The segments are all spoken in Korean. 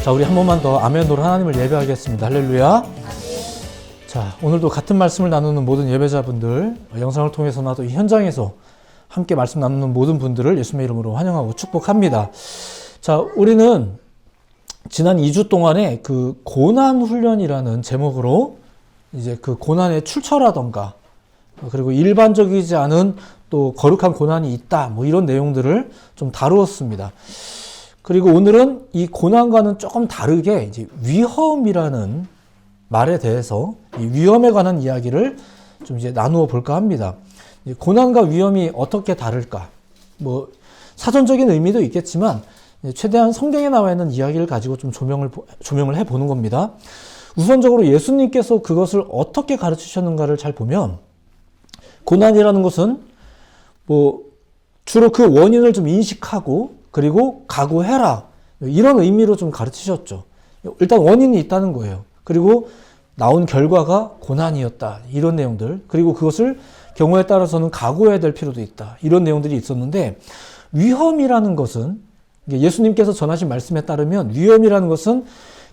자, 우리 한 번만 더 아멘으로 하나님을 예배하겠습니다. 할렐루야. 자, 오늘도 같은 말씀을 나누는 모든 예배자분들, 영상을 통해서나 또 이 현장에서 함께 말씀 나누는 모든 분들을 예수님의 이름으로 환영하고 축복합니다. 자, 우리는 지난 2주 동안에 그 고난 훈련이라는 제목으로 이제 그 고난의 출처라던가 그리고 일반적이지 않은 또 거룩한 고난이 있다, 뭐 이런 내용들을 좀 다루었습니다. 그리고 오늘은 이 고난과는 조금 다르게 이제 위험이라는 말에 대해서 이 위험에 관한 이야기를 좀 이제 나누어 볼까 합니다. 고난과 위험이 어떻게 다를까? 뭐 사전적인 의미도 있겠지만 최대한 성경에 나와 있는 이야기를 가지고 좀 조명을 해 보는 겁니다. 우선적으로 예수님께서 그것을 어떻게 가르치셨는가를 잘 보면 고난이라는 것은 뭐 주로 그 원인을 좀 인식하고 그리고 각오해라, 이런 의미로 좀 가르치셨죠. 일단 원인이 있다는 거예요. 그리고 나온 결과가 고난이었다, 이런 내용들, 그리고 그것을 경우에 따라서는 각오해야 될 필요도 있다, 이런 내용들이 있었는데, 위험이라는 것은 예수님께서 전하신 말씀에 따르면 위험이라는 것은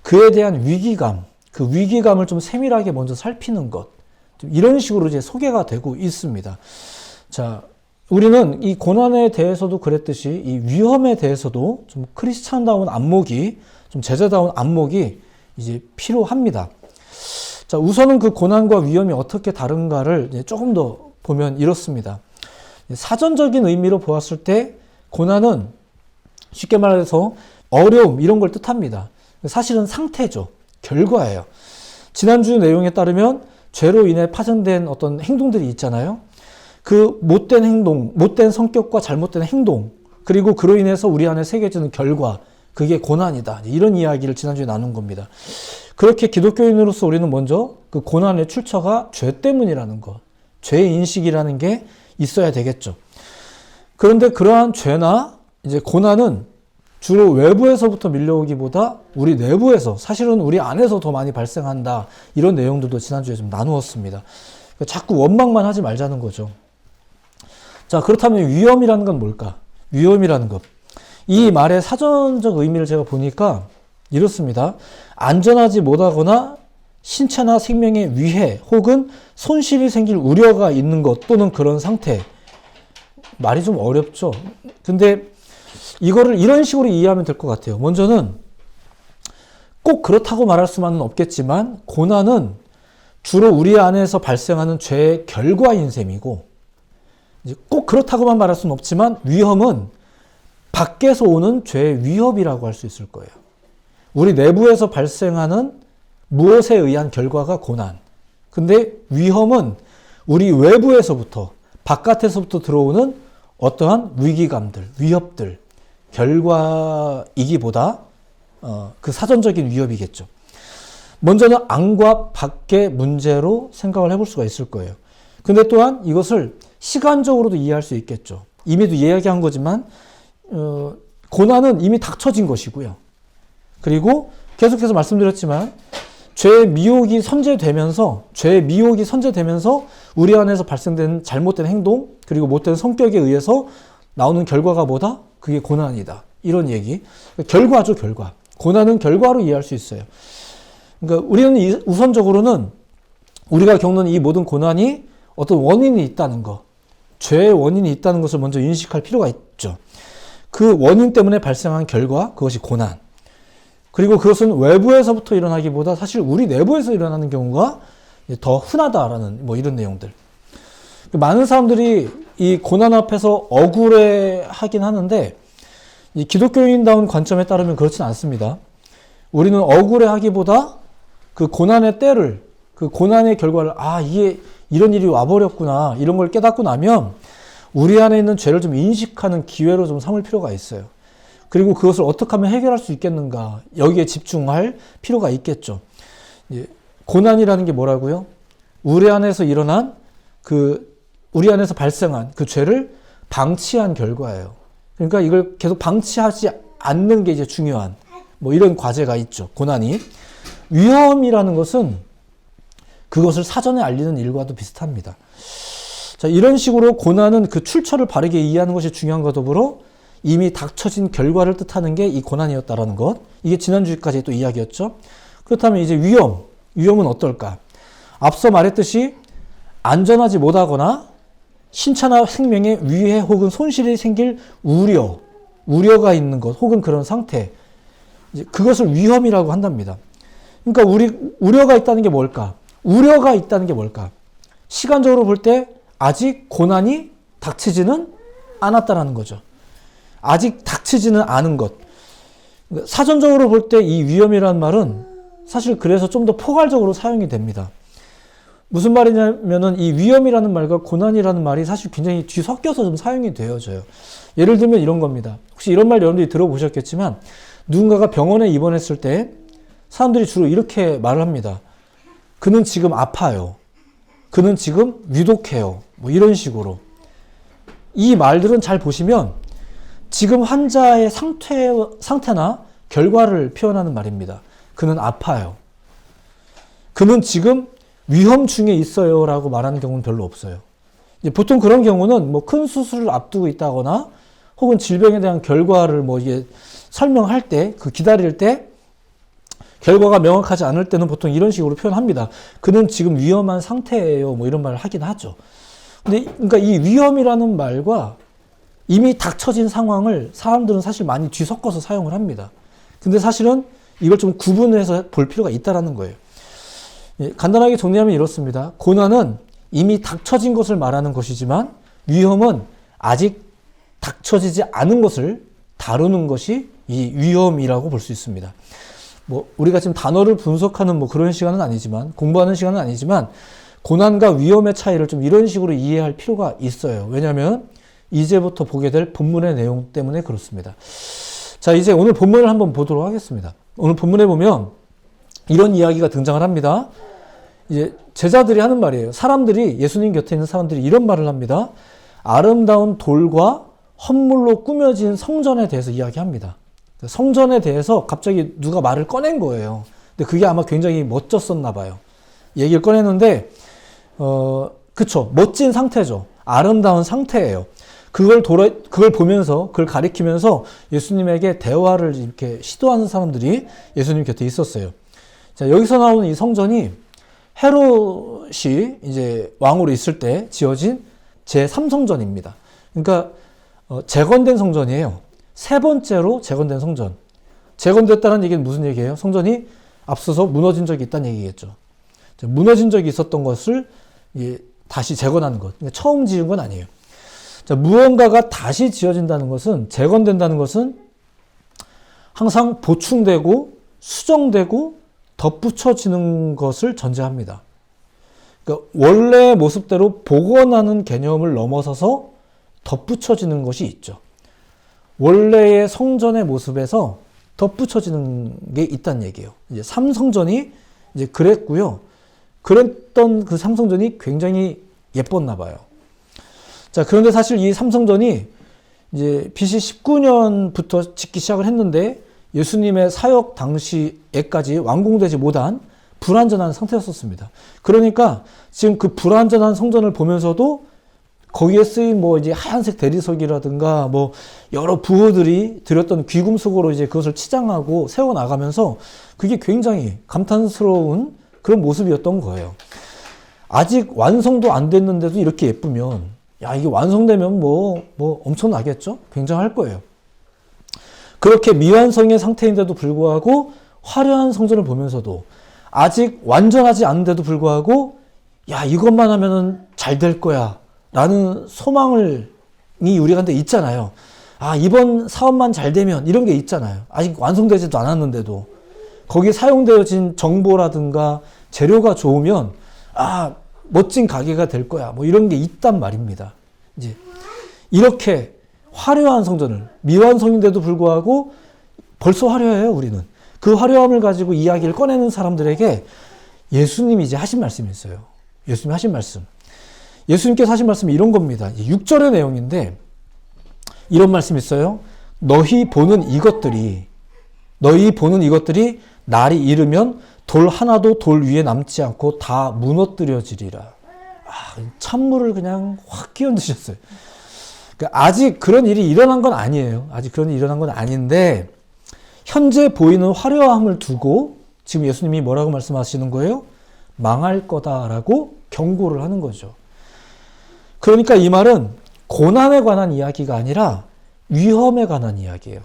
그에 대한 위기감, 그 위기감을 좀 세밀하게 먼저 살피는 것, 이런 식으로 이제 소개가 되고 있습니다. 자, 우리는 이 고난에 대해서도 그랬듯이 이 위험에 대해서도 좀 크리스찬다운 안목이, 좀 제자다운 안목이 이제 필요합니다. 자, 우선은 그 고난과 위험이 어떻게 다른가를 이제 조금 더 보면 이렇습니다. 사전적인 의미로 보았을 때 고난은 쉽게 말해서 어려움, 이런 걸 뜻합니다. 사실은 상태죠. 결과예요. 지난주 내용에 따르면 죄로 인해 파생된 어떤 행동들이 있잖아요. 그 못된 행동, 못된 성격과 잘못된 행동, 그리고 그로 인해서 우리 안에 새겨지는 결과, 그게 고난이다, 이런 이야기를 지난주에 나눈 겁니다. 그렇게 기독교인으로서 우리는 먼저 그 고난의 출처가 죄 때문이라는 것, 죄의 인식이라는 게 있어야 되겠죠. 그런데 그러한 죄나 이제 고난은 주로 외부에서부터 밀려오기보다 우리 내부에서, 사실은 우리 안에서 더 많이 발생한다, 이런 내용들도 지난주에 좀 나누었습니다. 자꾸 원망만 하지 말자는 거죠. 자, 그렇다면 위험이라는 건 뭘까? 위험이라는 것. 이 말의 사전적 의미를 제가 보니까 이렇습니다. 안전하지 못하거나 신체나 생명에 위해 혹은 손실이 생길 우려가 있는 것 또는 그런 상태. 말이 좀 어렵죠? 근데 이거를 이런 식으로 이해하면 될 것 같아요. 먼저는 꼭 그렇다고 말할 수만은 없겠지만 고난은 주로 우리 안에서 발생하는 죄의 결과인 셈이고, 꼭 그렇다고만 말할 수는 없지만 위험은 밖에서 오는 죄의 위협이라고 할 수 있을 거예요. 우리 내부에서 발생하는 무엇에 의한 결과가 고난. 근데 위험은 우리 외부에서부터, 바깥에서부터 들어오는 어떠한 위기감들, 위협들, 결과이기보다 그 사전적인 위협이겠죠. 먼저는 안과 밖의 문제로 생각을 해볼 수가 있을 거예요. 근데 또한 이것을 시간적으로도 이해할 수 있겠죠. 이미도 이야기한 거지만 고난은 이미 닥쳐진 것이고요. 그리고 계속해서 말씀드렸지만 죄의 미혹이 선제되면서 우리 안에서 발생된 잘못된 행동, 그리고 못된 성격에 의해서 나오는 결과가 뭐다? 그게 고난이다, 이런 얘기. 결과죠, 결과. 고난은 결과로 이해할 수 있어요. 그러니까 우리는 우선적으로는 우리가 겪는 이 모든 고난이 어떤 원인이 있다는 것, 죄의 원인이 있다는 것을 먼저 인식할 필요가 있죠. 그 원인 때문에 발생한 결과, 그것이 고난. 그리고 그것은 외부에서부터 일어나기보다 사실 우리 내부에서 일어나는 경우가 더 흔하다라는 뭐 이런 내용들. 많은 사람들이 이 고난 앞에서 억울해하긴 하는데, 이 기독교인다운 관점에 따르면 그렇진 않습니다. 우리는 억울해하기보다 그 고난의 때를, 그 고난의 결과를, 이게 이런 일이 와버렸구나, 이런 걸 깨닫고 나면 우리 안에 있는 죄를 좀 인식하는 기회로 좀 삼을 필요가 있어요. 그리고 그것을 어떻게 하면 해결할 수 있겠는가, 여기에 집중할 필요가 있겠죠. 고난이라는 게 뭐라고요? 우리 안에서 일어난 우리 안에서 발생한 그 죄를 방치한 결과예요. 그러니까 이걸 계속 방치하지 않는 게 이제 중요한 뭐 이런 과제가 있죠. 고난이. 위험이라는 것은 그것을 사전에 알리는 일과도 비슷합니다. 자, 이런 식으로 고난은 그 출처를 바르게 이해하는 것이 중요한 것과 더불어 이미 닥쳐진 결과를 뜻하는 게 이 고난이었다라는 것. 이게 지난주까지 또 이야기였죠. 그렇다면 이제 위험은 어떨까? 앞서 말했듯이 안전하지 못하거나 신체나 생명에 위해 혹은 손실이 생길 우려가 있는 것 혹은 그런 상태, 이제 그것을 위험이라고 한답니다. 그러니까 우려가 있다는 게 뭘까? 우려가 있다는 게 뭘까? 시간적으로 볼 때 아직 고난이 닥치지는 않았다라는 거죠. 아직 닥치지는 않은 것. 사전적으로 볼 때 이 위험이라는 말은 사실 그래서 좀 더 포괄적으로 사용이 됩니다. 무슨 말이냐면은 이 위험이라는 말과 고난이라는 말이 사실 굉장히 뒤섞여서 좀 사용이 되어져요. 예를 들면 이런 겁니다. 혹시 이런 말 여러분들이 들어보셨겠지만 누군가가 병원에 입원했을 때 사람들이 주로 이렇게 말을 합니다. 그는 지금 아파요. 그는 지금 위독해요. 뭐 이런 식으로. 이 말들은 잘 보시면 지금 환자의 상태나 결과를 표현하는 말입니다. 그는 아파요. 그는 지금 위험 중에 있어요 라고 말하는 경우는 별로 없어요. 이제 보통 그런 경우는 뭐 큰 수술을 앞두고 있다거나 혹은 질병에 대한 결과를 뭐 이게 설명할 때, 기다릴 때 결과가 명확하지 않을 때는 보통 이런 식으로 표현합니다. 그는 지금 위험한 상태예요. 뭐 이런 말을 하긴 하죠. 근데 그러니까 이 위험이라는 말과 이미 닥쳐진 상황을 사람들은 사실 많이 뒤섞어서 사용을 합니다. 근데 사실은 이걸 좀 구분해서 볼 필요가 있다라는 거예요. 간단하게 정리하면 이렇습니다. 고난은 이미 닥쳐진 것을 말하는 것이지만 위험은 아직 닥쳐지지 않은 것을 다루는 것이 이 위험이라고 볼 수 있습니다. 뭐 우리가 지금 단어를 분석하는 뭐 그런 시간은 아니지만, 공부하는 시간은 아니지만 고난과 위험의 차이를 좀 이런 식으로 이해할 필요가 있어요. 왜냐하면 이제부터 보게 될 본문의 내용 때문에 그렇습니다. 자, 이제 오늘 본문을 한번 보도록 하겠습니다. 오늘 본문에 보면 이런 이야기가 등장을 합니다. 이제 제자들이 하는 말이에요. 사람들이, 예수님 곁에 있는 사람들이 이런 말을 합니다. 아름다운 돌과 헌물로 꾸며진 성전에 대해서 이야기합니다. 성전에 대해서 갑자기 누가 말을 꺼낸 거예요. 근데 그게 아마 굉장히 멋졌었나 봐요. 얘기를 꺼냈는데, 그쵸. 멋진 상태죠. 아름다운 상태예요. 그걸 보면서, 그걸 가리키면서 예수님에게 대화를 이렇게 시도하는 사람들이 예수님 곁에 있었어요. 자, 여기서 나오는 이 성전이 헤롯이 이제 왕으로 있을 때 지어진 제3성전입니다. 그러니까, 재건된 성전이에요. 세 번째로 재건된 성전. 재건됐다는 얘기는 무슨 얘기예요? 성전이 앞서서 무너진 적이 있다는 얘기겠죠. 무너진 적이 있었던 것을 다시 재건하는 것. 그러니까 처음 지은 건 아니에요. 자, 무언가가 다시 지어진다는 것은, 재건된다는 것은 항상 보충되고 수정되고 덧붙여지는 것을 전제합니다. 그러니까 원래 모습대로 복원하는 개념을 넘어서서 덧붙여지는 것이 있죠. 원래의 성전의 모습에서 덧붙여지는 게 있다는 얘기예요. 이제 삼성전이 이제 그랬고요. 그랬던 그 삼성전이 굉장히 예뻤나 봐요. 자, 그런데 사실 이 삼성전이 이제 BC 19년부터 짓기 시작을 했는데 예수님의 사역 당시에까지 완공되지 못한 불완전한 상태였었습니다. 그러니까 지금 그 불완전한 성전을 보면서도 거기에 쓰인 뭐 이제 하얀색 대리석이라든가 뭐 여러 부호들이 들였던 귀금속으로 이제 그것을 치장하고 세워나가면서 그게 굉장히 감탄스러운 그런 모습이었던 거예요. 아직 완성도 안 됐는데도 이렇게 예쁘면, 야, 이게 완성되면 뭐 엄청나겠죠? 굉장할 거예요. 그렇게 미완성의 상태인데도 불구하고 화려한 성전을 보면서도 아직 완전하지 않은데도 불구하고, 야, 이것만 하면은 잘 될 거야 라는 소망이 우리한테 있잖아요. 아, 이번 사업만 잘 되면, 이런 게 있잖아요. 아직 완성되지도 않았는데도 거기에 사용되어진 정보라든가 재료가 좋으면, 아, 멋진 가게가 될 거야, 뭐 이런 게 있단 말입니다. 이제 이렇게 화려한 성전을, 미완성인데도 불구하고 벌써 화려해요. 우리는 그 화려함을 가지고 이야기를 꺼내는 사람들에게 예수님이 이제 하신 말씀이 있어요. 예수님이 하신 말씀, 예수님께서 하신 말씀이 이런 겁니다. 6절의 내용인데 이런 말씀이 있어요. 너희 보는 이것들이 날이 이르면 돌 하나도 돌 위에 남지 않고 다 무너뜨려지리라. 아, 찬물을 그냥 확 끼얹으셨어요. 그러니까 아직 그런 일이 일어난 건 아니에요. 아직 그런 일이 일어난 건 아닌데 현재 보이는 화려함을 두고 지금 예수님이 뭐라고 말씀하시는 거예요? 망할 거다라고 경고를 하는 거죠. 그러니까 이 말은 고난에 관한 이야기가 아니라 위험에 관한 이야기예요.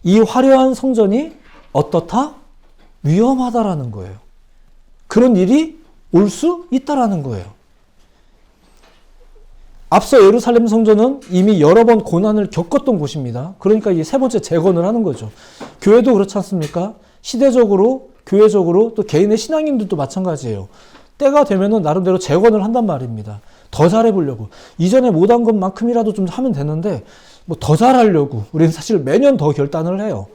이 화려한 성전이 어떻다? 위험하다라는 거예요. 그런 일이 올 수 있다라는 거예요. 앞서 예루살렘 성전은 이미 여러 번 고난을 겪었던 곳입니다. 그러니까 이게 세 번째 재건을 하는 거죠. 교회도 그렇지 않습니까? 시대적으로, 교회적으로, 또 개인의 신앙인들도 마찬가지예요. 때가 되면은 나름대로 재건을 한단 말입니다. 더 잘해보려고. 이전에 못한 것만큼이라도 좀 하면 되는데, 뭐 더 잘하려고. 우리는 사실 매년 더 결단을 해요.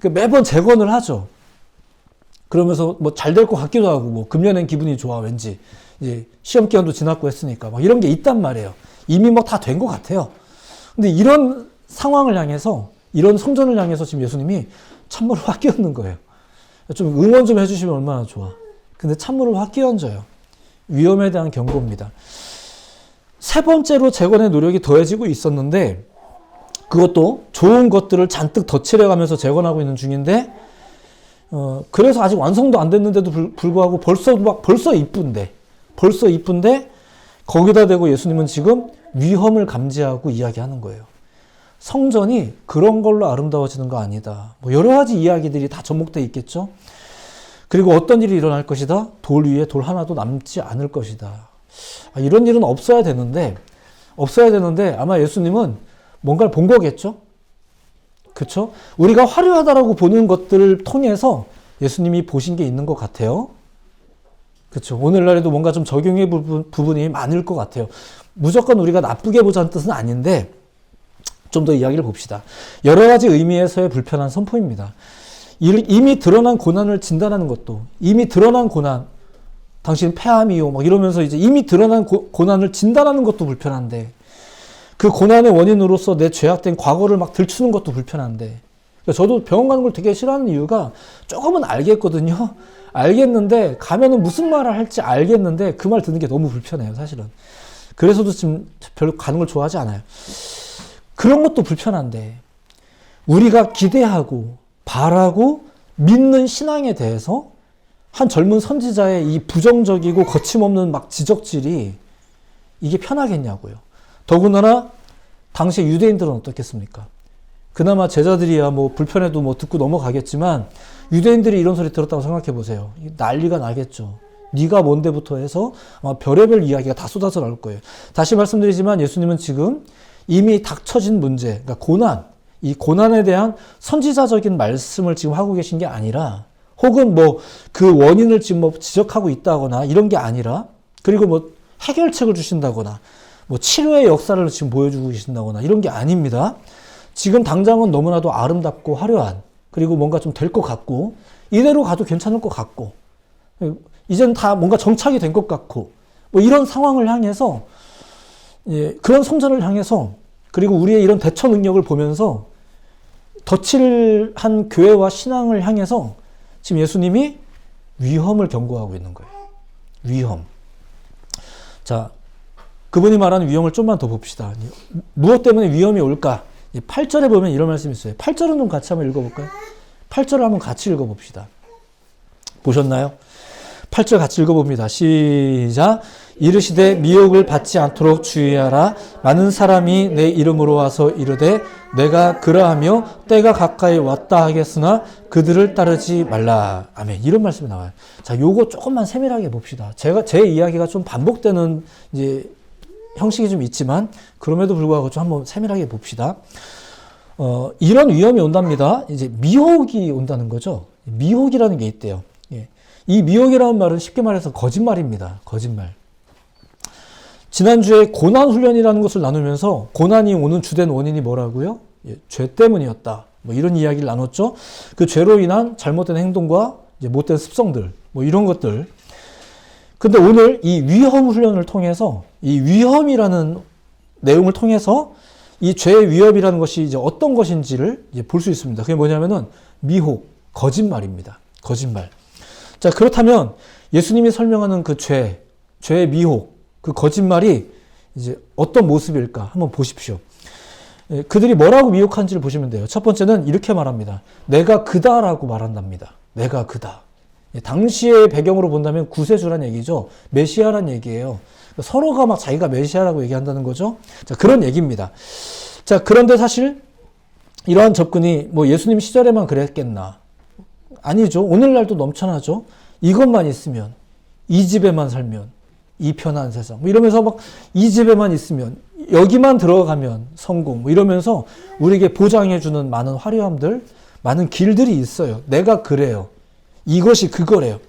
매번 재건을 하죠. 그러면서 뭐 잘 될 것 같기도 하고, 뭐 금년엔 기분이 좋아, 왠지. 이제 시험 기간도 지났고 했으니까 막 이런 게 있단 말이에요. 이미 뭐 다 된 것 같아요. 근데 이런 상황을 향해서, 이런 성전을 향해서 지금 예수님이 찬물을 확 끼얹는 거예요. 좀 응원 좀 해주시면 얼마나 좋아. 근데 찬물을 확 끼얹어요. 위험에 대한 경고입니다. 세 번째로 재건의 노력이 더해지고 있었는데 그것도 좋은 것들을 잔뜩 덧칠해가면서 재건하고 있는 중인데 그래서 아직 완성도 안 됐는데도 불구하고 벌써 이쁜데 거기다 대고 예수님은 지금 위험을 감지하고 이야기하는 거예요. 성전이 그런 걸로 아름다워지는 거 아니다. 뭐 여러 가지 이야기들이 다 접목되어 있겠죠. 그리고 어떤 일이 일어날 것이다. 돌 위에 돌 하나도 남지 않을 것이다. 이런 일은 없어야 되는데 아마 예수님은 뭔가를 본 거겠죠. 그렇죠? 우리가 화려하다라고 보는 것들을 통해서 예수님이 보신 게 있는 것 같아요. 그렇죠. 오늘날에도 뭔가 좀 적용의 부분이 많을 것 같아요. 무조건 우리가 나쁘게 보자는 뜻은 아닌데 좀 더 이야기를 봅시다. 여러 가지 의미에서의 불편한 선포입니다. 이미 드러난 고난을 진단하는 것도, 이미 드러난 고난, 당신 패함이요 막 이러면서 이제 이미 드러난 고난을 진단하는 것도 불편한데, 그 고난의 원인으로서 내 죄악된 과거를 막 들추는 것도 불편한데, 그러니까 저도 병원 가는 걸 되게 싫어하는 이유가 조금은 알겠거든요. 알겠는데 가면은 무슨 말을 할지 알겠는데 그 말 듣는 게 너무 불편해요, 사실은. 그래서도 지금 별로 가는 걸 좋아하지 않아요. 그런 것도 불편한데 우리가 기대하고 바라고 믿는 신앙에 대해서 한 젊은 선지자의 이 부정적이고 거침없는 막 지적질이 이게 편하겠냐고요. 더군다나 당시 유대인들은 어떻겠습니까? 그나마 제자들이야 뭐 불편해도 뭐 듣고 넘어가겠지만 유대인들이 이런 소리 들었다고 생각해 보세요. 난리가 나겠죠. 네가 뭔데부터 해서 아마 별의별 이야기가 다 쏟아져 나올 거예요. 다시 말씀드리지만 예수님은 지금 이미 닥쳐진 문제, 그러니까 고난, 이 고난에 대한 선지자적인 말씀을 지금 하고 계신 게 아니라, 혹은 뭐 그 원인을 지금 뭐 지적하고 있다거나 이런 게 아니라, 그리고 뭐 해결책을 주신다거나 뭐 치료의 역사를 지금 보여주고 계신다거나 이런 게 아닙니다. 지금 당장은 너무나도 아름답고 화려한, 그리고 뭔가 좀 될 것 같고 이대로 가도 괜찮을 것 같고 이제는 다 뭔가 정착이 된 것 같고 뭐 이런 상황을 향해서, 예, 그런 성전을 향해서, 그리고 우리의 이런 대처 능력을 보면서 덧칠한 교회와 신앙을 향해서 지금 예수님이 위험을 경고하고 있는 거예요. 위험. 자, 그분이 말하는 위험을 좀만 더 봅시다. 무엇 때문에 위험이 올까? 8절에 보면 이런 말씀이 있어요. 8절은 좀 같이 한번 읽어볼까요? 8절을 한번 같이 읽어봅시다. 보셨나요? 8절 같이 읽어봅니다. 시작. 이르시되 미혹을 받지 않도록 주의하라. 많은 사람이 내 이름으로 와서 이르되 내가 그러하며 때가 가까이 왔다 하겠으나 그들을 따르지 말라. 아멘. 이런 말씀이 나와요. 자, 요거 조금만 세밀하게 봅시다. 제 이야기가 좀 반복되는 이제 형식이 좀 있지만 그럼에도 불구하고 좀 한번 세밀하게 봅시다. 이런 위험이 온답니다. 이제 미혹이 온다는 거죠. 미혹이라는 게 있대요. 예. 이 미혹이라는 말은 쉽게 말해서 거짓말입니다. 거짓말. 지난주에 고난 훈련이라는 것을 나누면서 고난이 오는 주된 원인이 뭐라고요? 예, 죄 때문이었다. 뭐 이런 이야기를 나눴죠. 그 죄로 인한 잘못된 행동과 이제 못된 습성들, 뭐 이런 것들. 근데 오늘 이 위험 훈련을 통해서, 이 위험이라는 내용을 통해서 이 죄의 위협이라는 것이 이제 어떤 것인지를 이제 볼 수 있습니다. 그게 뭐냐면은 미혹, 거짓말입니다. 거짓말. 자, 그렇다면 예수님이 설명하는 그 죄의 미혹, 그 거짓말이 이제 어떤 모습일까 한번 보십시오. 그들이 뭐라고 미혹한지를 보시면 돼요. 첫 번째는 이렇게 말합니다. 내가 그다라고 말한답니다. 내가 그다. 당시의 배경으로 본다면 구세주란 얘기죠. 메시아란 얘기예요. 서로가 막 자기가 메시아라고 얘기한다는 거죠. 자, 그런 얘기입니다. 자, 그런데 사실 이러한 접근이 뭐 예수님 시절에만 그랬겠나? 아니죠. 오늘날도 넘쳐나죠. 이것만 있으면, 이 집에만 살면, 이 편한 세상. 뭐 이러면서 막 이 집에만 있으면, 여기만 들어가면 성공. 뭐 이러면서 우리에게 보장해주는 많은 화려함들, 많은 길들이 있어요. 내가 그래요. 이것이 그거래요.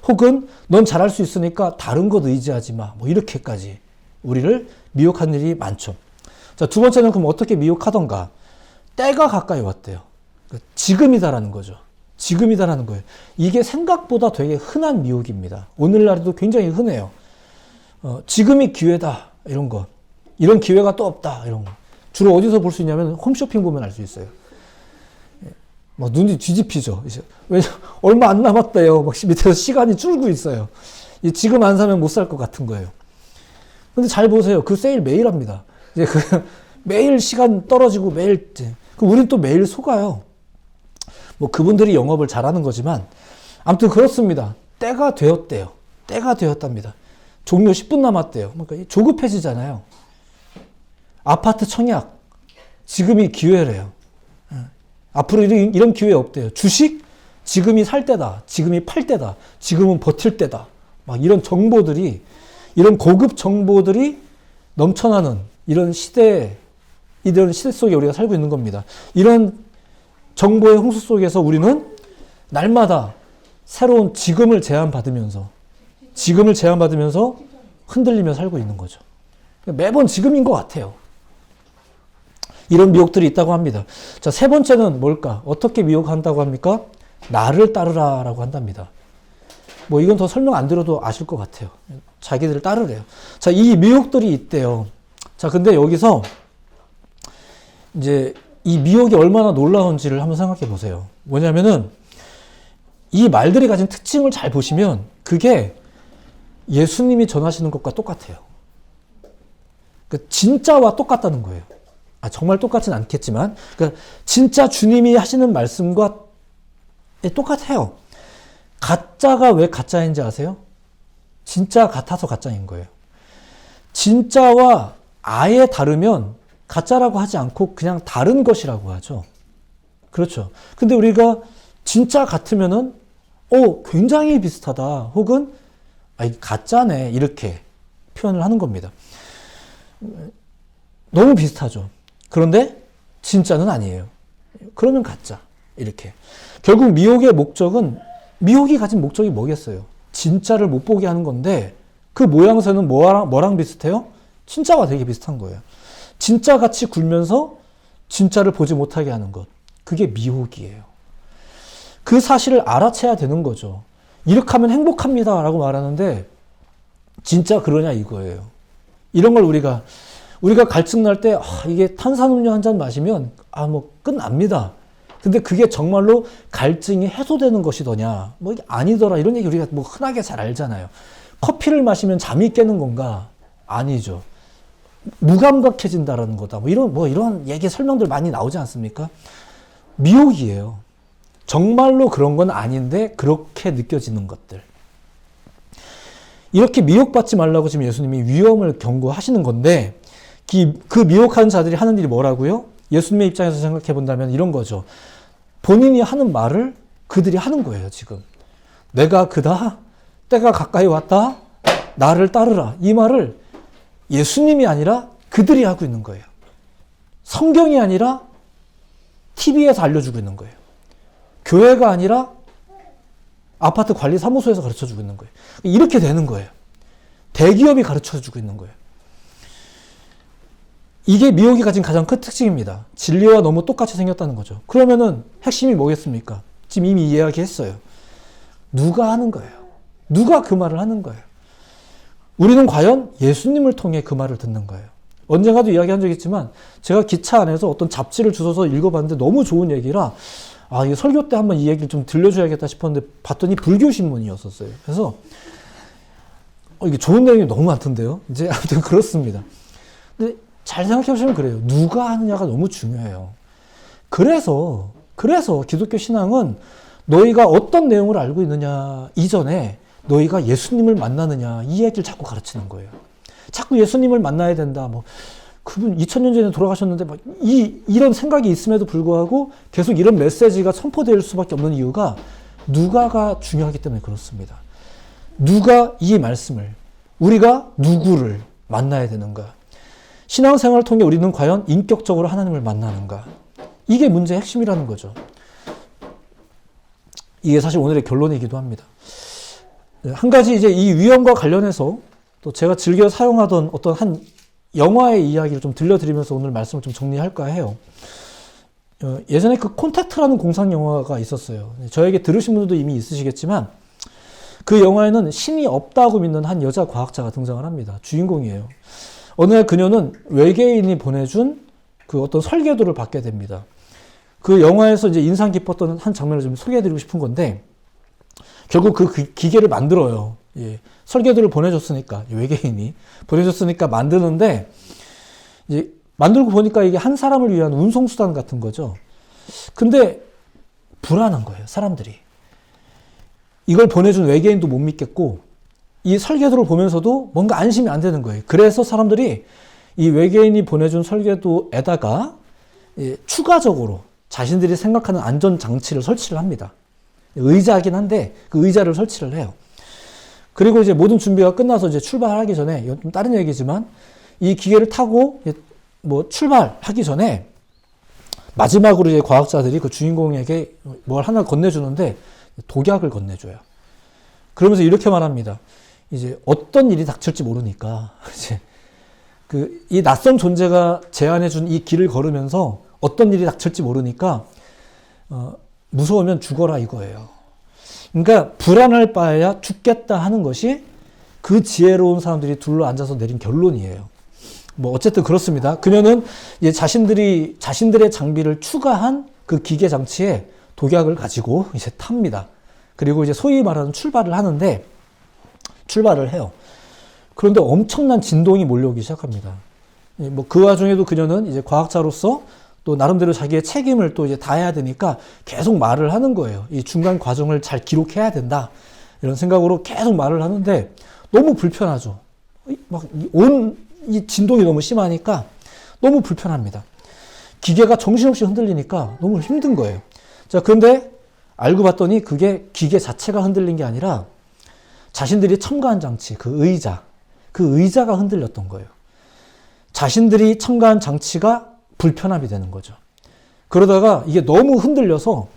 혹은 넌 잘할 수 있으니까 다른 것 의지하지 마. 뭐 이렇게까지 우리를 미혹한 일이 많죠. 자, 두 번째는 그럼 어떻게 미혹하던가? 때가 가까이 왔대요. 지금이다라는 거죠. 지금이다라는 거예요. 이게 생각보다 되게 흔한 미혹입니다. 오늘날에도 굉장히 흔해요. 지금이 기회다. 이런 거. 이런 기회가 또 없다. 이런 거. 주로 어디서 볼 수 있냐면 홈쇼핑 보면 알 수 있어요. 막 눈이 뒤집히죠. 이제 얼마 안 남았대요. 막 밑에서 시간이 줄고 있어요. 지금 안 사면 못 살 것 같은 거예요. 근데 잘 보세요. 그 세일 매일 합니다. 이제 매일 시간 떨어지고 매일 우린 또 매일 속아요. 뭐 그분들이 영업을 잘하는 거지만 아무튼 그렇습니다. 때가 되었대요. 때가 되었답니다. 종료 10분 남았대요. 그러니까 조급해지잖아요. 아파트 청약 지금이 기회래요. 앞으로 이런 기회 없대요. 주식 지금이 살 때다. 지금이 팔 때다. 지금은 버틸 때다. 막 이런 정보들이 이런 고급 정보들이 넘쳐나는 이런 시대 속에 우리가 살고 있는 겁니다. 이런 정보의 홍수 속에서 우리는 날마다 새로운 지금을 제한받으면서 흔들리며 살고 있는 거죠. 매번 지금인 것 같아요. 이런 미혹들이 있다고 합니다. 자, 세 번째는 뭘까? 어떻게 미혹한다고 합니까? 나를 따르라라고 한답니다. 뭐 이건 더 설명 안 드려도 아실 것 같아요. 자기들을 따르래요. 자, 이 미혹들이 있대요. 자, 근데 여기서 이제 이 미혹이 얼마나 놀라운지를 한번 생각해 보세요. 뭐냐면은 이 말들이 가진 특징을 잘 보시면 그게 예수님이 전하시는 것과 똑같아요. 그러니까 진짜와 똑같다는 거예요. 정말 똑같진 않겠지만, 그러니까 진짜 주님이 하시는 말씀과 똑같아요. 가짜가 왜 가짜인지 아세요? 진짜 같아서 가짜인 거예요. 진짜와 아예 다르면 가짜라고 하지 않고 그냥 다른 것이라고 하죠. 그렇죠. 근데 우리가 진짜 같으면은, 굉장히 비슷하다. 혹은, 가짜네. 이렇게 표현을 하는 겁니다. 너무 비슷하죠. 그런데 진짜는 아니에요. 그러면 가짜. 이렇게. 결국 미혹이 가진 목적이 뭐겠어요? 진짜를 못 보게 하는 건데 그 모양새는 뭐랑 비슷해요? 진짜와 되게 비슷한 거예요. 진짜같이 굴면서 진짜를 보지 못하게 하는 것. 그게 미혹이에요. 그 사실을 알아채야 되는 거죠. 이렇게 하면 행복합니다 라고 말하는데 진짜 그러냐 이거예요. 이런 걸 우리가 갈증 날 때 이게 탄산음료 한 잔 마시면 뭐 끝납니다. 근데 그게 정말로 갈증이 해소되는 것이더냐 뭐 이게 아니더라 이런 얘기 우리가 뭐 흔하게 잘 알잖아요. 커피를 마시면 잠이 깨는 건가? 아니죠. 무감각해진다라는 거다. 뭐 이런 얘기 설명들 많이 나오지 않습니까? 미혹이에요. 정말로 그런 건 아닌데 그렇게 느껴지는 것들. 이렇게 미혹받지 말라고 지금 예수님이 위험을 경고하시는 건데 그 미혹하는 자들이 하는 일이 뭐라고요? 예수님의 입장에서 생각해 본다면 이런 거죠. 본인이 하는 말을 그들이 하는 거예요, 지금. 내가 그다, 때가 가까이 왔다, 나를 따르라. 이 말을 예수님이 아니라 그들이 하고 있는 거예요. 성경이 아니라 TV에서 알려주고 있는 거예요. 교회가 아니라 아파트 관리 사무소에서 가르쳐주고 있는 거예요. 이렇게 되는 거예요. 대기업이 가르쳐주고 있는 거예요. 이게 미혹이 가진 가장 큰 특징입니다. 진리와 너무 똑같이 생겼다는 거죠. 그러면은 핵심이 뭐겠습니까? 지금 이미 이야기했어요. 누가 하는 거예요? 누가 그 말을 하는 거예요? 우리는 과연 예수님을 통해 그 말을 듣는 거예요. 언젠가도 이야기한 적이 있지만 제가 기차 안에서 어떤 잡지를 주워서 읽어봤는데 너무 좋은 얘기라 이거 설교 때 한번 이 얘기를 좀 들려줘야겠다 싶었는데 봤더니 불교신문이었었어요. 그래서 이게 좋은 내용이 너무 많던데요. 이제 아무튼 그렇습니다. 근데 잘 생각해 보시면 그래요. 누가 하느냐가 너무 중요해요. 그래서 기독교 신앙은 너희가 어떤 내용을 알고 있느냐 이전에 너희가 예수님을 만나느냐 이 얘기를 자꾸 가르치는 거예요. 자꾸 예수님을 만나야 된다. 뭐 그분 2000년 전에 돌아가셨는데 막 이런 생각이 있음에도 불구하고 계속 이런 메시지가 선포될 수밖에 없는 이유가 누가가 중요하기 때문에 그렇습니다. 누가 이 말씀을 우리가 누구를 만나야 되는가? 신앙생활을 통해 우리는 과연 인격적으로 하나님을 만나는가? 이게 문제의 핵심이라는 거죠. 이게 사실 오늘의 결론이기도 합니다. 한 가지 이제 이 위험과 관련해서 또 제가 즐겨 사용하던 어떤 한 영화의 이야기를 좀 들려드리면서 오늘 말씀을 좀 정리할까 해요. 예전에 그 콘택트라는 공상 영화가 있었어요. 저에게 들으신 분들도 이미 있으시겠지만 그 영화에는 신이 없다고 믿는 한 여자 과학자가 등장을 합니다. 주인공이에요. 어느 날 그녀는 외계인이 보내준 그 어떤 설계도를 받게 됩니다. 그 영화에서 이제 인상 깊었던 한 장면을 좀 소개해드리고 싶은 건데 결국 그 기계를 만들어요. 예. 설계도를 보내줬으니까 외계인이 보내줬으니까 만드는데 이제 만들고 보니까 이게 한 사람을 위한 운송수단 같은 거죠. 근데 불안한 거예요. 사람들이. 이걸 보내준 외계인도 못 믿겠고 이 설계도를 보면서도 뭔가 안심이 안 되는 거예요. 그래서 사람들이 이 외계인이 보내준 설계도에다가 추가적으로 자신들이 생각하는 안전장치를 설치를 합니다. 의자긴 한데 그 의자를 설치를 해요. 그리고 이제 모든 준비가 끝나서 이제 출발하기 전에, 이건 좀 다른 얘기지만, 이 기계를 타고 뭐 출발하기 전에 마지막으로 이제 과학자들이 그 주인공에게 뭘 하나 건네주는데 독약을 건네줘요. 그러면서 이렇게 말합니다. 이제 어떤 일이 닥칠지 모르니까 이제 이 낯선 존재가 제안해준 이 길을 걸으면서 어떤 일이 닥칠지 모르니까 무서우면 죽어라 이거예요. 그러니까 불안할 바에야 죽겠다 하는 것이 그 지혜로운 사람들이 둘러앉아서 내린 결론이에요. 뭐 어쨌든 그렇습니다. 그녀는 이제 자신들의 장비를 추가한 그 기계 장치에 독약을 가지고 이제 탑니다. 그리고 이제 소위 말하는 출발을 해요. 그런데 엄청난 진동이 몰려오기 시작합니다. 뭐 그 와중에도 그녀는 이제 과학자로서 또 나름대로 자기의 책임을 또 이제 다해야 되니까 계속 말을 하는 거예요. 이 중간 과정을 잘 기록해야 된다. 이런 생각으로 계속 말을 하는데 너무 불편하죠. 이 진동이 너무 심하니까 너무 불편합니다. 기계가 정신없이 흔들리니까 너무 힘든 거예요. 자, 그런데 알고 봤더니 그게 기계 자체가 흔들린 게 아니라 자신들이 첨가한 장치, 그 의자가 흔들렸던 거예요. 자신들이 첨가한 장치가 불편함이 되는 거죠. 그러다가 이게 너무 흔들려서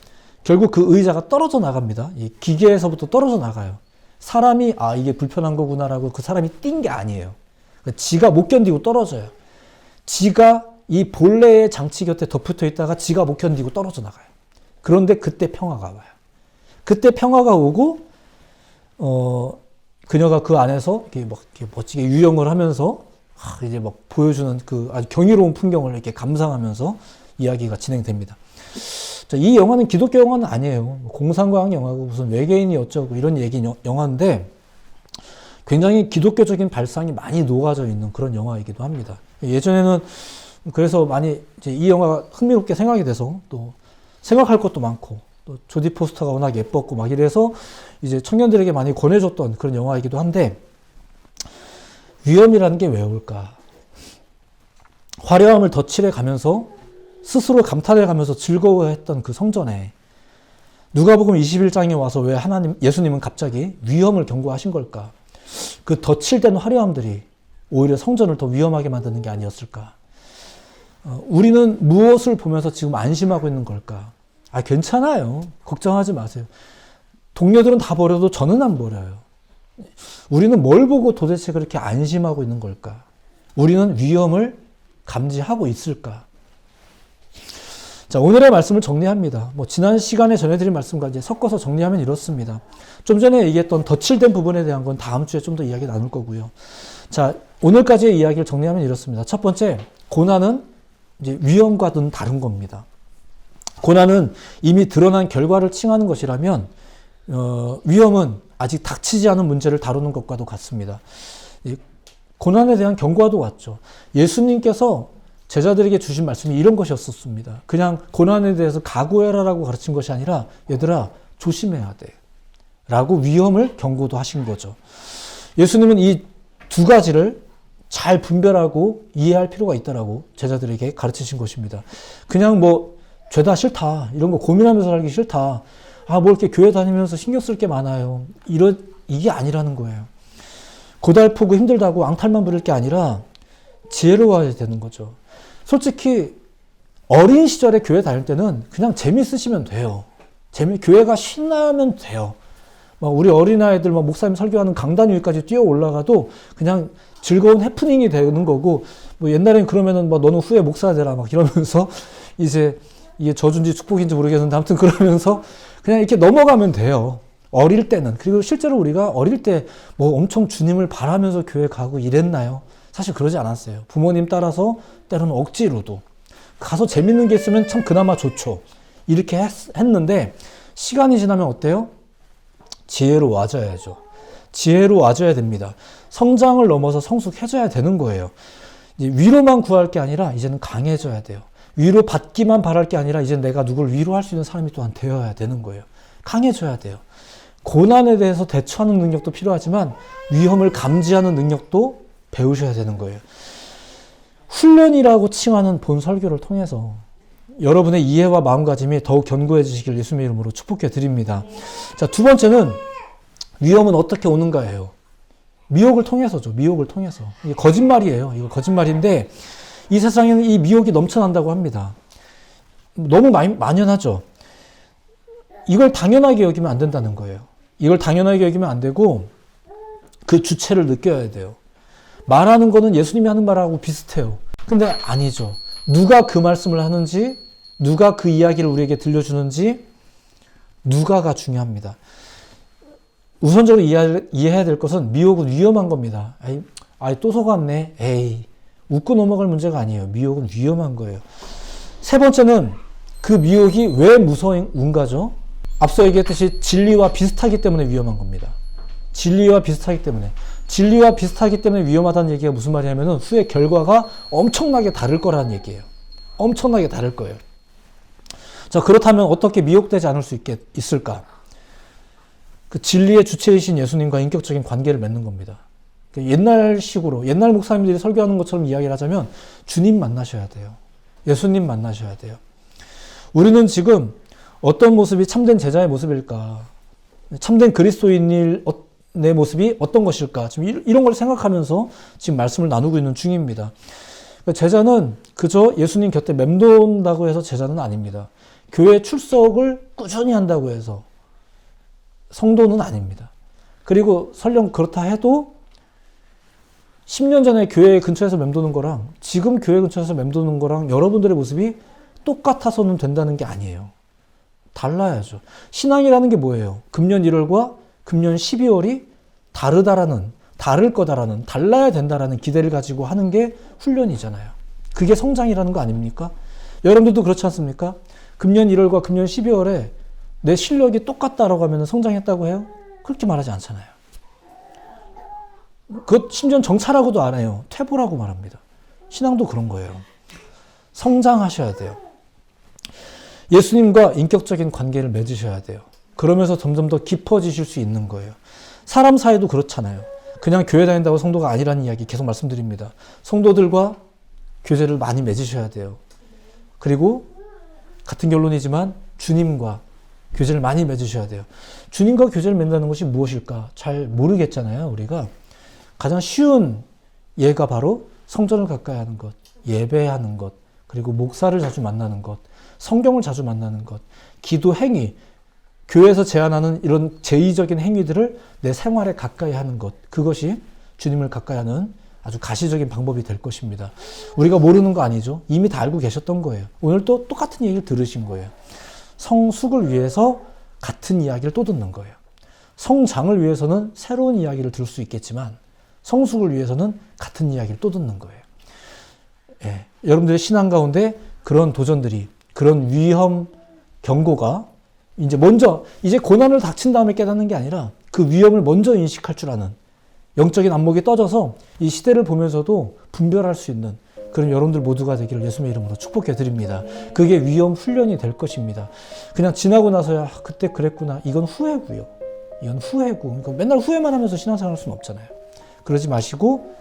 결국 그 의자가 떨어져 나갑니다. 이 기계에서부터 떨어져 나가요. 사람이 이게 불편한 거구나라고 그 사람이 뛴 게 아니에요. 지가 못 견디고 떨어져요. 지가 이 본래의 장치 곁에 덧붙어 있다가 지가 못 견디고 떨어져 나가요. 그런데 그때 평화가 와요. 그때 평화가 오고 그녀가 그 안에서 이렇게 멋지게 유영을 하면서 이제 막 보여주는 그 아주 경이로운 풍경을 이렇게 감상하면서 이야기가 진행됩니다. 자, 이 영화는 기독교 영화는 아니에요. 공상과학 영화고 무슨 외계인이 어쩌고 이런 얘기 영화인데 굉장히 기독교적인 발상이 많이 녹아져 있는 그런 영화이기도 합니다. 예전에는 그래서 많이 이제 이 영화가 흥미롭게 생각이 돼서 또 생각할 것도 많고 또 조디 포스터가 워낙 예뻤고 막 이래서 이제 청년들에게 많이 권해줬던 그런 영화이기도 한데 위험이라는 게 왜 올까? 화려함을 덧칠해 가면서 스스로 감탄해 가면서 즐거워했던 그 성전에 누가복음 21장에 와서 왜 예수님은 갑자기 위험을 경고하신 걸까? 그 덧칠된 화려함들이 오히려 성전을 더 위험하게 만드는 게 아니었을까? 우리는 무엇을 보면서 지금 안심하고 있는 걸까? 괜찮아요. 걱정하지 마세요. 동료들은 다 버려도 저는 안 버려요. 우리는 뭘 보고 도대체 그렇게 안심하고 있는 걸까? 우리는 위험을 감지하고 있을까? 자, 오늘의 말씀을 정리합니다. 지난 시간에 전해드린 말씀과 이제 섞어서 정리하면 이렇습니다. 좀 전에 얘기했던 덧칠된 부분에 대한 건 다음 주에 좀 더 이야기 나눌 거고요. 자, 오늘까지의 이야기를 정리하면 이렇습니다. 첫 번째, 고난은 이제 위험과는 다른 겁니다. 고난은 이미 드러난 결과를 칭하는 것이라면, 위험은 아직 닥치지 않은 문제를 다루는 것과도 같습니다. 고난에 대한 경고와도 같죠. 예수님께서 제자들에게 주신 말씀이 이런 것이었었습니다. 그냥 고난에 대해서 각오해라라고 가르친 것이 아니라 얘들아 조심해야 돼 라고 위험을 경고도 하신 거죠. 예수님은 이 두 가지를 잘 분별하고 이해할 필요가 있다라고 제자들에게 가르치신 것입니다. 그냥 뭐 죄다 싫다 이런 거 고민하면서 살기 싫다 뭐 이렇게 교회 다니면서 신경 쓸 게 많아요 이게 아니라는 거예요. 고달프고 힘들다고 앙탈만 부릴 게 아니라 지혜로워야 되는 거죠. 솔직히 어린 시절에 교회 다닐 때는 그냥 재밌으시면 돼요. 교회가 신나면 돼요. 막 우리 어린아이들 막 목사님 설교하는 강단 위까지 뛰어 올라가도 그냥 즐거운 해프닝이 되는 거고, 뭐 옛날엔 그러면은 뭐 너는 후에 목사 되라 막 이러면서 이제 이게 저주인지 축복인지 모르겠는데 아무튼 그러면서 그냥 이렇게 넘어가면 돼요. 어릴 때는. 그리고 실제로 우리가 어릴 때 뭐 엄청 주님을 바라면서 교회 가고 이랬나요? 사실 그러지 않았어요. 부모님 따라서 때로는 억지로도 가서 재밌는 게 있으면 참 그나마 좋죠. 이렇게 했는데 시간이 지나면 어때요? 지혜로워져야죠. 지혜로워져야 됩니다. 성장을 넘어서 성숙해져야 되는 거예요. 이제 위로만 구할 게 아니라 이제는 강해져야 돼요. 위로 받기만 바랄 게 아니라 이제 내가 누구를 위로할 수 있는 사람이 또한 되어야 되는 거예요. 강해져야 돼요. 고난에 대해서 대처하는 능력도 필요하지만 위험을 감지하는 능력도 배우셔야 되는 거예요. 훈련이라고 칭하는 본 설교를 통해서 여러분의 이해와 마음가짐이 더욱 견고해지시길 예수님의 이름으로 축복해 드립니다. 자, 두 번째는 위험은 어떻게 오는가예요. 미혹을 통해서죠. 미혹을 통해서. 이게 거짓말이에요. 이거 거짓말인데 이 세상에는 이 미혹이 넘쳐난다고 합니다. 너무 만연하죠. 이걸 당연하게 여기면 안 된다는 거예요. 이걸 당연하게 여기면 안 되고 그 주체를 느껴야 돼요. 말하는 거는 예수님이 하는 말하고 비슷해요. 근데 아니죠. 누가 그 말씀을 하는지, 누가 그 이야기를 우리에게 들려주는지, 누가가 중요합니다. 우선적으로 이해해야 될 것은 미혹은 위험한 겁니다. 또 속았네. 웃고 넘어갈 문제가 아니에요. 미혹은 위험한 거예요. 세 번째는 그 미혹이 왜 무서운가죠? 앞서 얘기했듯이 진리와 비슷하기 때문에 위험한 겁니다. 진리와 비슷하기 때문에. 진리와 비슷하기 때문에 위험하다는 얘기가 무슨 말이냐면은 후에 결과가 엄청나게 다를 거라는 얘기예요. 엄청나게 다를 거예요. 자, 그렇다면 어떻게 미혹되지 않을 수 있을까? 그 진리의 주체이신 예수님과 인격적인 관계를 맺는 겁니다. 옛날식으로, 옛날 목사님들이 설교하는 것처럼 이야기를 하자면 주님 만나셔야 돼요. 예수님 만나셔야 돼요. 우리는 지금 어떤 모습이 참된 제자의 모습일까? 참된 그리스도인의 모습이 어떤 것일까? 지금 이런 걸 생각하면서 지금 말씀을 나누고 있는 중입니다. 제자는 그저 예수님 곁에 맴돈다고 해서 제자는 아닙니다. 교회 출석을 꾸준히 한다고 해서 성도는 아닙니다. 그리고 설령 그렇다 해도 10년 전에 교회 근처에서 맴도는 거랑 지금 교회 근처에서 맴도는 거랑 여러분들의 모습이 똑같아서는 된다는 게 아니에요. 달라야죠. 신앙이라는 게 뭐예요? 금년 1월과 금년 12월이 다를 거다라는, 달라야 된다라는 기대를 가지고 하는 게 훈련이잖아요. 그게 성장이라는 거 아닙니까? 여러분들도 그렇지 않습니까? 금년 1월과 금년 12월에 내 실력이 똑같다라고 하면 성장했다고 해요? 그렇게 말하지 않잖아요. 그것 심지어 정찰하고도 안 해요. 퇴보라고 말합니다. 신앙도 그런 거예요. 성장하셔야 돼요. 예수님과 인격적인 관계를 맺으셔야 돼요. 그러면서 점점 더 깊어지실 수 있는 거예요. 사람 사이도 그렇잖아요. 그냥 교회 다닌다고 성도가 아니라는 이야기 계속 말씀드립니다. 성도들과 교제를 많이 맺으셔야 돼요. 그리고 같은 결론이지만 주님과 교제를 많이 맺으셔야 돼요. 주님과 교제를 맺는다는 것이 무엇일까? 잘 모르겠잖아요, 우리가. 가장 쉬운 예가 바로 성전을 가까이 하는 것, 예배하는 것, 그리고 목사를 자주 만나는 것, 성경을 자주 만나는 것, 기도 행위, 교회에서 제안하는 이런 제의적인 행위들을 내 생활에 가까이 하는 것, 그것이 주님을 가까이 하는 아주 가시적인 방법이 될 것입니다. 우리가 모르는 거 아니죠? 이미 다 알고 계셨던 거예요. 오늘 또 똑같은 얘기를 들으신 거예요. 성숙을 위해서 같은 이야기를 또 듣는 거예요. 성장을 위해서는 새로운 이야기를 들을 수 있겠지만 성숙을 위해서는 같은 이야기를 또 듣는 거예요. 예, 여러분들의 신앙 가운데 그런 도전들이, 그런 위험 경고가 이제 고난을 닥친 다음에 깨닫는 게 아니라 그 위험을 먼저 인식할 줄 아는 영적인 안목이 떠져서 이 시대를 보면서도 분별할 수 있는 그런 여러분들 모두가 되기를 예수님의 이름으로 축복해 드립니다. 그게 위험 훈련이 될 것입니다. 그냥 지나고 나서야 그때 그랬구나. 이건 후회고요. 이건 후회고. 그러니까 맨날 후회만 하면서 신앙생활 할 수는 없잖아요. 그러지 마시고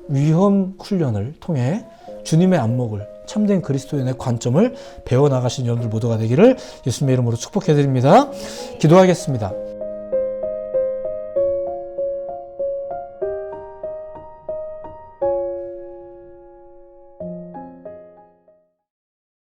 위험 훈련을 통해 주님의 안목을, 참된 그리스도인의 관점을 배워나가신 여러분들 모두가 되기를 예수님의 이름으로 축복해 드립니다. 기도하겠습니다.